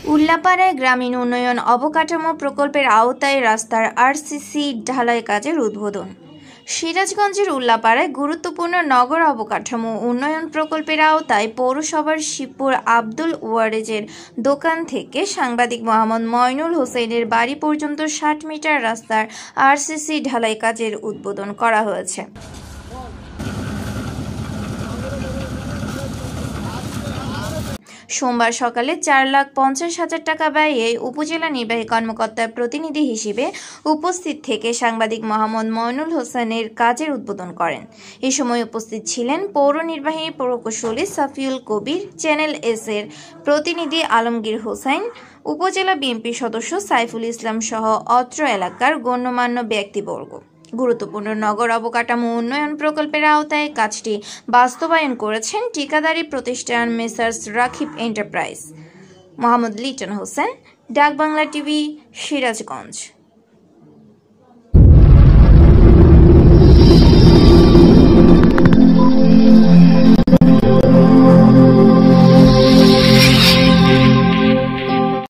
উল্লাপাড়ায় গ্রামীণ উন্নয়ন অবকাঠামো প্রকল্পের আওতায় রাস্তার আরসিসি ঢালাই কাজের উদ্বোধন। সিরাজগঞ্জের উল্লাপাড়ায় গুরুত্বপূর্ণ নগর অবকাঠামো উন্নয়ন প্রকল্পের আওতায় পৌরসভার শিবপুর আব্দুল ওয়ারেজের দোকান থেকে সাংবাদিক মোহাম্মদ মইনুল হোসেনের বাড়ি পর্যন্ত ৬০ মিটার রাস্তার আরসিসি ঢালাই কাজের উদ্বোধন করা হয়েছে। সোমবার সকালে ৪,৫০,০০০ টাকা ব্যয়ে উপজেলা নির্বাহী কর্মকর্তার প্রতিনিধি হিসেবে উপস্থিত থেকে সাংবাদিক মোহাম্মদ মইনুল হোসেনের কাজের উদ্বোধন করেন। এ সময় উপস্থিত ছিলেন পৌর নির্বাহী প্রকৌশলী সাফিউল কবির, চ্যানেল এস এর প্রতিনিধি আলমগীর হোসেন, উপজেলা বিএনপির সদস্য সাইফুল ইসলাম সহ অত্র এলাকার গণ্যমান্য ব্যক্তিবর্গ। গুরুত্বপূর্ণ নগর অবকাঠামো উন্নয়ন প্রকল্পের আওতায় কাজটি বাস্তবায়ন করেছেন ঠিকাদারি প্রতিষ্ঠান messrs Rakib enterprise. Mohammad Liton Hossain, ডাকবাংলা TV, Sirajganj.